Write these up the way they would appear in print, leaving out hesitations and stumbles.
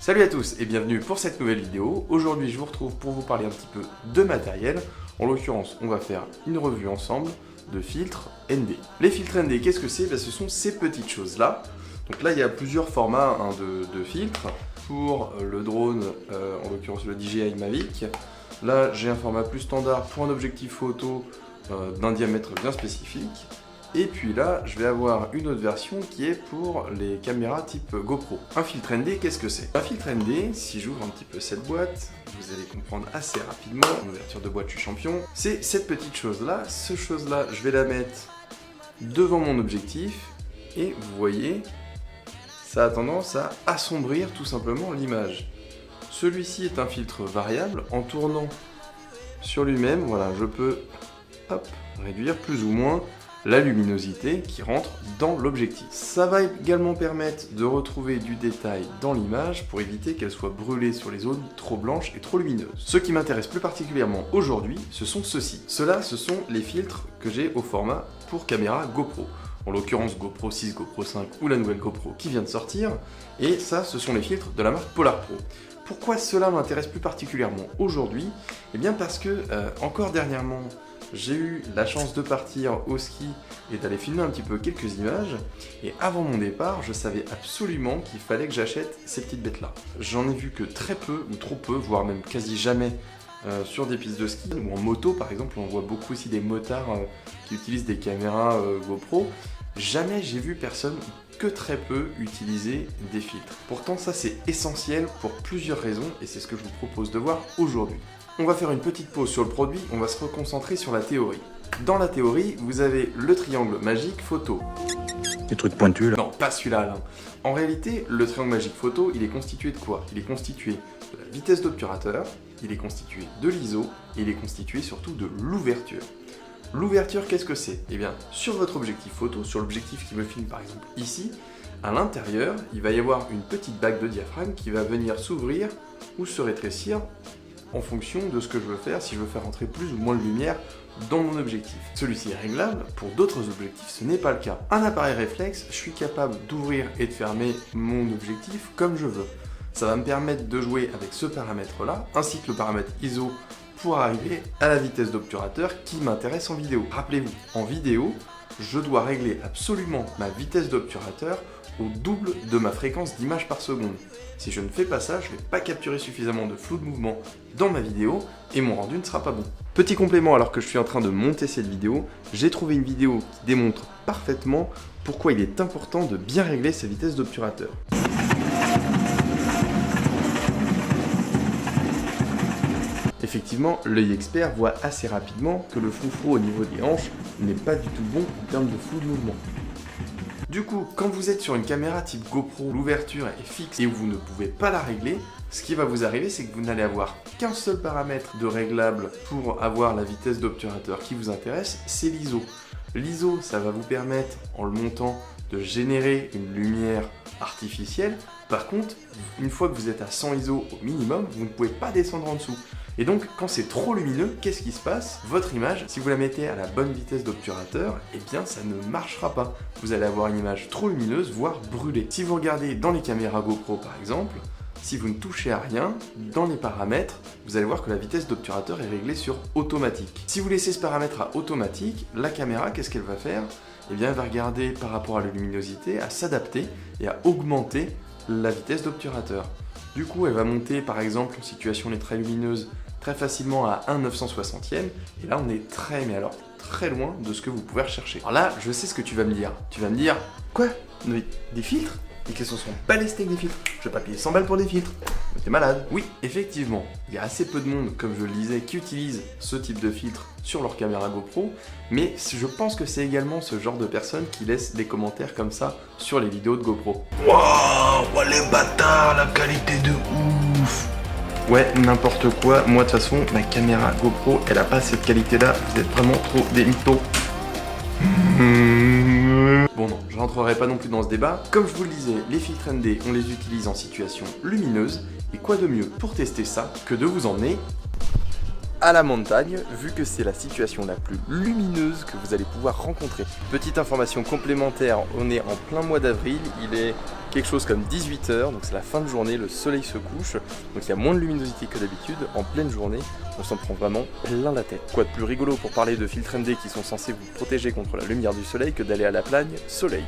Salut à tous et bienvenue pour cette nouvelle vidéo. Aujourd'hui je vous retrouve pour vous parler un petit peu de matériel. En l'occurrence on va faire une revue ensemble de filtres ND. Les filtres ND, qu'est-ce que c'est? Ce sont ces petites choses là. Donc là il y a plusieurs formats de filtres. Pour le drone, en l'occurrence le DJI Mavic. Là j'ai un format plus standard pour un objectif photo d'un diamètre bien spécifique. Et puis là, je vais avoir une autre version qui est pour les caméras type GoPro. Un filtre ND, qu'est-ce que c'est? Un filtre ND, si j'ouvre un petit peu cette boîte, vous allez comprendre assez rapidement, en ouverture de boîte je suis champion, c'est cette petite chose-là. Cette chose-là, je vais la mettre devant mon objectif et vous voyez, ça a tendance à assombrir tout simplement l'image. Celui-ci est un filtre variable, en tournant sur lui-même, voilà, je peux réduire plus ou moins la luminosité qui rentre dans l'objectif. Ça va également permettre de retrouver du détail dans l'image pour éviter qu'elle soit brûlée sur les zones trop blanches et trop lumineuses. Ce qui m'intéresse plus particulièrement aujourd'hui, ce sont ceux-ci. Ceux-là, ce sont les filtres que j'ai au format pour caméra GoPro. En l'occurrence GoPro 6, GoPro 5 ou la nouvelle GoPro qui vient de sortir. Et ça, ce sont les filtres de la marque Polar Pro. Pourquoi cela m'intéresse plus particulièrement aujourd'hui? Eh bien parce que, encore dernièrement, j'ai eu la chance de partir au ski et d'aller filmer un petit peu quelques images. Et avant mon départ, je savais absolument qu'il fallait que j'achète ces petites bêtes-là. J'en ai vu que très peu, ou trop peu, voire même quasi jamais sur des pistes de ski. Ou en moto par exemple, on voit beaucoup aussi des motards qui utilisent des caméras GoPro. Jamais j'ai vu personne, que très peu, utiliser des filtres. Pourtant ça c'est essentiel pour plusieurs raisons et c'est ce que je vous propose de voir aujourd'hui. On va faire une petite pause sur le produit, on va se reconcentrer sur la théorie. Dans la théorie, vous avez le triangle magique photo. Des trucs pointus là? Non, pas celui-là là. En réalité, le triangle magique photo, il est constitué de quoi? Il est constitué de la vitesse d'obturateur, il est constitué de l'ISO, et il est constitué surtout de l'ouverture. L'ouverture, qu'est-ce que c'est? Eh bien, sur votre objectif photo, sur l'objectif qui me filme par exemple ici, à l'intérieur, il va y avoir une petite bague de diaphragme qui va venir s'ouvrir ou se rétrécir en fonction de ce que je veux faire, si je veux faire entrer plus ou moins de lumière dans mon objectif. Celui-ci est réglable, pour d'autres objectifs ce n'est pas le cas. Un appareil réflexe, je suis capable d'ouvrir et de fermer mon objectif comme je veux. Ça va me permettre de jouer avec ce paramètre-là, ainsi que le paramètre ISO pour arriver à la vitesse d'obturateur qui m'intéresse en vidéo. Rappelez-vous, en vidéo, je dois régler absolument ma vitesse d'obturateur au double de ma fréquence d'image par seconde. Si je ne fais pas ça, je ne vais pas capturer suffisamment de flou de mouvement dans ma vidéo et mon rendu ne sera pas bon. Petit complément, alors que je suis en train de monter cette vidéo, j'ai trouvé une vidéo qui démontre parfaitement pourquoi il est important de bien régler sa vitesse d'obturateur. Effectivement, l'œil expert voit assez rapidement que le froufrou au niveau des hanches n'est pas du tout bon en termes de flou de mouvement. Du coup, quand vous êtes sur une caméra type GoPro, l'ouverture est fixe et vous ne pouvez pas la régler, ce qui va vous arriver, c'est que vous n'allez avoir qu'un seul paramètre de réglable pour avoir la vitesse d'obturateur qui vous intéresse, c'est l'ISO. L'ISO, ça va vous permettre, en le montant, de générer une lumière artificielle. Par contre, une fois que vous êtes à 100 ISO au minimum, vous ne pouvez pas descendre en dessous. Et donc, quand c'est trop lumineux, qu'est-ce qui se passe? Votre image, si vous la mettez à la bonne vitesse d'obturateur, eh bien ça ne marchera pas. Vous allez avoir une image trop lumineuse, voire brûlée. Si vous regardez dans les caméras GoPro par exemple, si vous ne touchez à rien, dans les paramètres, vous allez voir que la vitesse d'obturateur est réglée sur automatique. Si vous laissez ce paramètre à automatique, la caméra, qu'est-ce qu'elle va faire? Eh bien, elle va regarder par rapport à la luminosité, à s'adapter et à augmenter la vitesse d'obturateur. Du coup, elle va monter par exemple en situation les très lumineuses très facilement à 1/960e et là on est très loin de ce que vous pouvez rechercher. Alors là, je sais ce que tu vas me dire. Tu vas me dire, quoi? Des filtres? Et qu'est-ce qu'on s'en bat les steaks des filtres? Je vais pas payer 100 balles pour des filtres. T'es malade. Oui, effectivement, il y a assez peu de monde, comme je le disais, qui utilise ce type de filtre sur leur caméra GoPro, mais je pense que c'est également ce genre de personnes qui laissent des commentaires comme ça sur les vidéos de GoPro. Waouh, les bâtards, la qualité de ouf! Ouais, n'importe quoi. Moi, de toute façon, ma caméra GoPro, elle a pas cette qualité-là. Vous êtes vraiment trop des mythos. Bon non, je rentrerai pas non plus dans ce débat. Comme je vous le disais, les filtres ND, on les utilise en situation lumineuse. Et quoi de mieux pour tester ça que de vous emmener à la montagne, vu que c'est la situation la plus lumineuse que vous allez pouvoir rencontrer. Petite information complémentaire, on est en plein mois d'avril, il est quelque chose comme 18 h, donc c'est la fin de journée, le soleil se couche, donc il y a moins de luminosité que d'habitude. En pleine journée, on s'en prend vraiment plein la tête. Quoi de plus rigolo pour parler de filtres ND qui sont censés vous protéger contre la lumière du soleil que d'aller à la plagne soleil.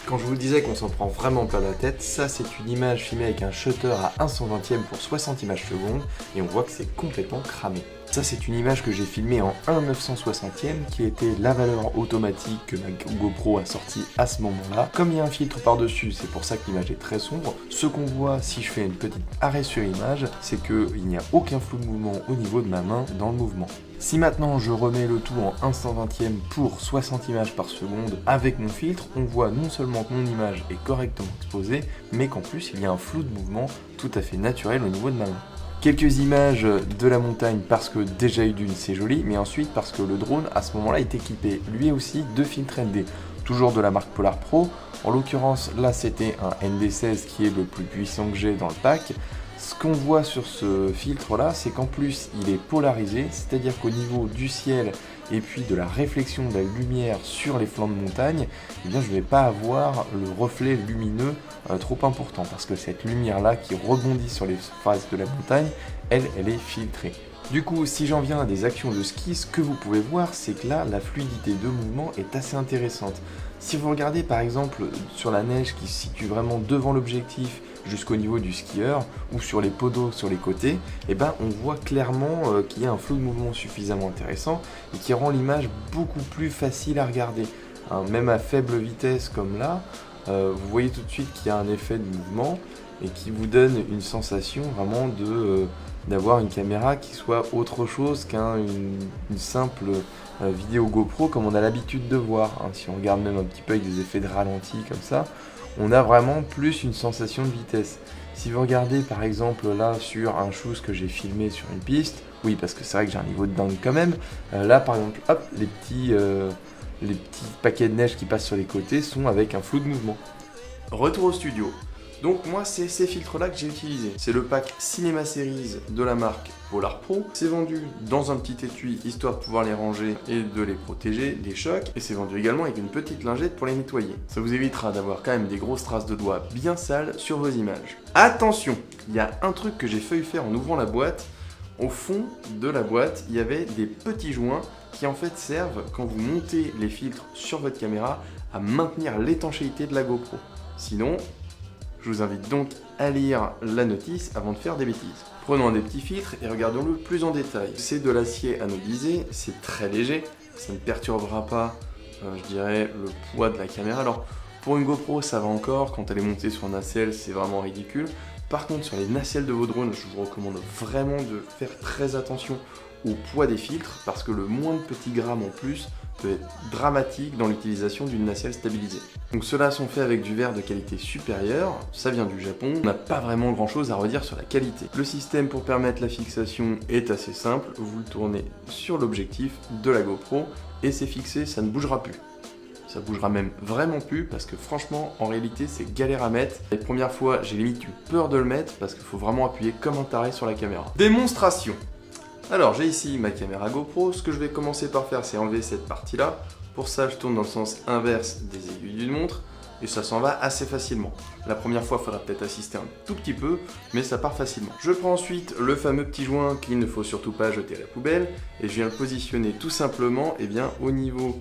Quand je vous disais qu'on s'en prend vraiment plein la tête, ça c'est une image filmée avec un shutter à 1/120 pour 60 images secondes et on voit que c'est complètement cramé. Ça c'est une image que j'ai filmée en 1/960 qui était la valeur automatique que ma GoPro a sortie à ce moment-là. Comme il y a un filtre par-dessus, c'est pour ça que l'image est très sombre. Ce qu'on voit si je fais une petite arrêt sur image, c'est qu'il n'y a aucun flou de mouvement au niveau de ma main dans le mouvement. Si maintenant je remets le tout en 1/120 pour 60 images par seconde avec mon filtre, on voit non seulement que mon image est correctement exposée, mais qu'en plus il y a un flou de mouvement tout à fait naturel au niveau de ma main. Quelques images de la montagne parce que déjà eu d'une c'est joli, mais ensuite parce que le drone à ce moment-là est équipé lui aussi de filtres ND, toujours de la marque Polar Pro. En l'occurrence là c'était un ND16 qui est le plus puissant que j'ai dans le pack. Ce qu'on voit sur ce filtre là, c'est qu'en plus il est polarisé, c'est-à-dire qu'au niveau du ciel et puis de la réflexion de la lumière sur les flancs de montagne, eh bien je ne vais pas avoir le reflet lumineux trop important, parce que cette lumière là qui rebondit sur les faces de la montagne, elle est filtrée. Du coup, si j'en viens à des actions de ski, ce que vous pouvez voir, c'est que là, la fluidité de mouvement est assez intéressante. Si vous regardez par exemple sur la neige qui se situe vraiment devant l'objectif jusqu'au niveau du skieur, ou sur les pots d'eau sur les côtés, eh ben, on voit clairement qu'il y a un flou de mouvement suffisamment intéressant et qui rend l'image beaucoup plus facile à regarder. Hein, même à faible vitesse comme là, vous voyez tout de suite qu'il y a un effet de mouvement et qui vous donne une sensation vraiment d'avoir une caméra qui soit autre chose qu'une simple vidéo GoPro comme on a l'habitude de voir. Hein. Si on regarde même un petit peu avec des effets de ralenti comme ça, on a vraiment plus une sensation de vitesse. Si vous regardez par exemple là sur un shoot que j'ai filmé sur une piste, oui parce que c'est vrai que j'ai un niveau de dingue quand même, là par exemple, hop, les petits paquets de neige qui passent sur les côtés sont avec un flou de mouvement. Retour au studio. Donc moi c'est ces filtres là que j'ai utilisés. C'est le pack Cinema Series de la marque Polar Pro. C'est vendu dans un petit étui histoire de pouvoir les ranger et de les protéger des chocs. Et c'est vendu également avec une petite lingette pour les nettoyer. Ça vous évitera d'avoir quand même des grosses traces de doigts bien sales sur vos images. Attention, il y a un truc que j'ai failli faire en ouvrant la boîte. Au fond de la boîte, il y avait des petits joints qui en fait servent quand vous montez les filtres sur votre caméra à maintenir l'étanchéité de la GoPro. Sinon, je vous invite donc à lire la notice avant de faire des bêtises. Prenons un des petits filtres et regardons-le plus en détail. C'est de l'acier anodisé, c'est très léger, ça ne perturbera pas, je dirais, le poids de la caméra. Alors, pour une GoPro, ça va encore, quand elle est montée sur nacelle, c'est vraiment ridicule. Par contre, sur les nacelles de vos drones, je vous recommande vraiment de faire très attention au poids des filtres, parce que le moindre petit gramme en plus peut être dramatique dans l'utilisation d'une nacelle stabilisée. Donc ceux-là sont faits avec du verre de qualité supérieure, ça vient du Japon, on n'a pas vraiment grand chose à redire sur la qualité. Le système pour permettre la fixation est assez simple, vous le tournez sur l'objectif de la GoPro et c'est fixé, ça ne bougera plus. Ça bougera même vraiment plus parce que franchement en réalité c'est galère à mettre. Les premières fois j'ai limite eu peur de le mettre parce qu'il faut vraiment appuyer comme un taré sur la caméra. Démonstration. Alors j'ai ici ma caméra GoPro, ce que je vais commencer par faire c'est enlever cette partie là. Pour ça je tourne dans le sens inverse des aiguilles d'une montre et ça s'en va assez facilement. La première fois il faudra peut-être assister un tout petit peu mais ça part facilement. Je prends ensuite le fameux petit joint qu'il ne faut surtout pas jeter à la poubelle et je viens le positionner tout simplement au niveau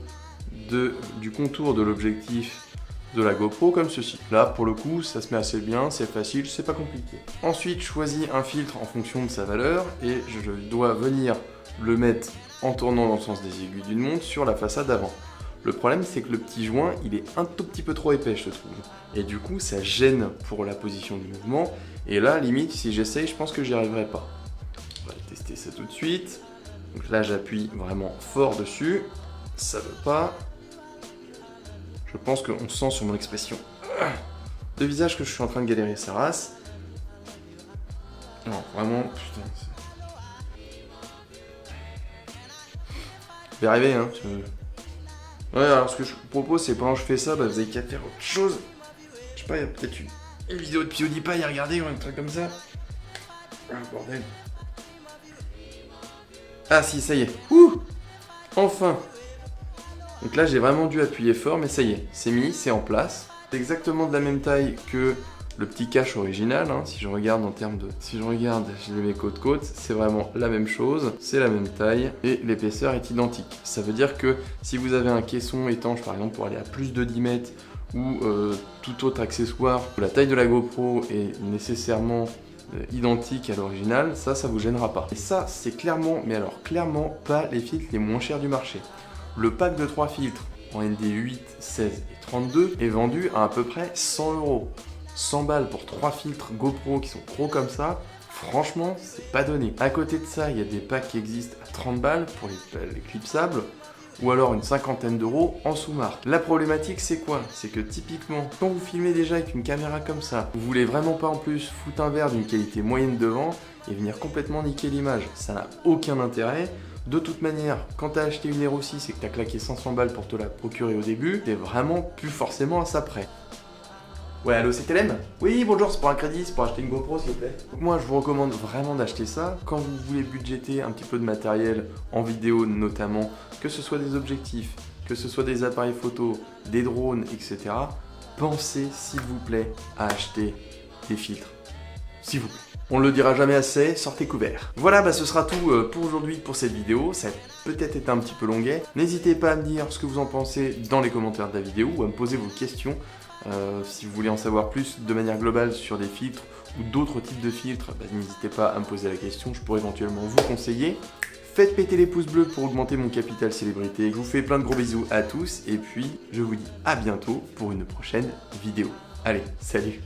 du contour de l'objectif de la GoPro comme ceci. Là pour le coup ça se met assez bien, c'est facile, c'est pas compliqué. Ensuite je choisis un filtre en fonction de sa valeur et je dois venir le mettre en tournant dans le sens des aiguilles d'une montre sur la façade avant. Le problème c'est que le petit joint il est un tout petit peu trop épais je trouve et du coup ça gêne pour la position du mouvement et là limite si j'essaye je pense que j'y arriverai pas. On va tester ça tout de suite. Donc là j'appuie vraiment fort dessus, ça veut pas. Je pense qu'on sent sur mon expression de visage que je suis en train de galérer sa race. Non, vraiment, putain. Je vais arriver, hein. Ouais, alors ce que je propose, c'est pendant que je fais ça, vous avez qu'à faire autre chose. Je sais pas, il y a peut-être une vidéo de PewDiePie à regarder ou un truc comme ça. Ah, bordel. Ah si, ça y est. Ouh, enfin. Donc là, j'ai vraiment dû appuyer fort, mais ça y est, c'est mis, c'est en place. C'est exactement de la même taille que le petit cache original, hein. Si je regarde en termes de... Si je regarde, je les mets côte-côte, c'est vraiment la même chose, c'est la même taille, et l'épaisseur est identique. Ça veut dire que si vous avez un caisson étanche, par exemple, pour aller à plus de 10 mètres, ou tout autre accessoire, où la taille de la GoPro est nécessairement identique à l'original, ça vous gênera pas. Et ça, c'est clairement, mais alors clairement, pas les filtres les moins chers du marché. Le pack de 3 filtres en ND 8, 16 et 32 est vendu à peu près 100 €. 100 balles pour 3 filtres GoPro qui sont gros comme ça, franchement, c'est pas donné. À côté de ça, il y a des packs qui existent à 30 balles pour les clipsables, ou alors une cinquantaine d'euros en sous-marque. La problématique, c'est quoi? C'est que typiquement, quand vous filmez déjà avec une caméra comme ça, vous voulez vraiment pas en plus foutre un verre d'une qualité moyenne devant et venir complètement niquer l'image. Ça n'a aucun intérêt. De toute manière, quand t'as acheté une Hero 6 et que t'as claqué 500 balles pour te la procurer au début, t'es vraiment plus forcément à ça près. Ouais, allô, c'est KLM? Oui, bonjour, c'est pour un crédit, c'est pour acheter une GoPro, s'il vous plaît. Donc moi, je vous recommande vraiment d'acheter ça quand vous voulez budgéter un petit peu de matériel en vidéo notamment, que ce soit des objectifs, que ce soit des appareils photo, des drones, etc. Pensez, s'il vous plaît, à acheter des filtres. S'il vous plaît. On ne le dira jamais assez, sortez couverts. Voilà, ce sera tout pour aujourd'hui, pour cette vidéo. Ça a peut-être été un petit peu longuet. N'hésitez pas à me dire ce que vous en pensez dans les commentaires de la vidéo ou à me poser vos questions. Si vous voulez en savoir plus de manière globale sur des filtres ou d'autres types de filtres, n'hésitez pas à me poser la question, je pourrais éventuellement vous conseiller. Faites péter les pouces bleus pour augmenter mon capital célébrité. Je vous fais plein de gros bisous à tous et puis je vous dis à bientôt pour une prochaine vidéo. Allez, salut!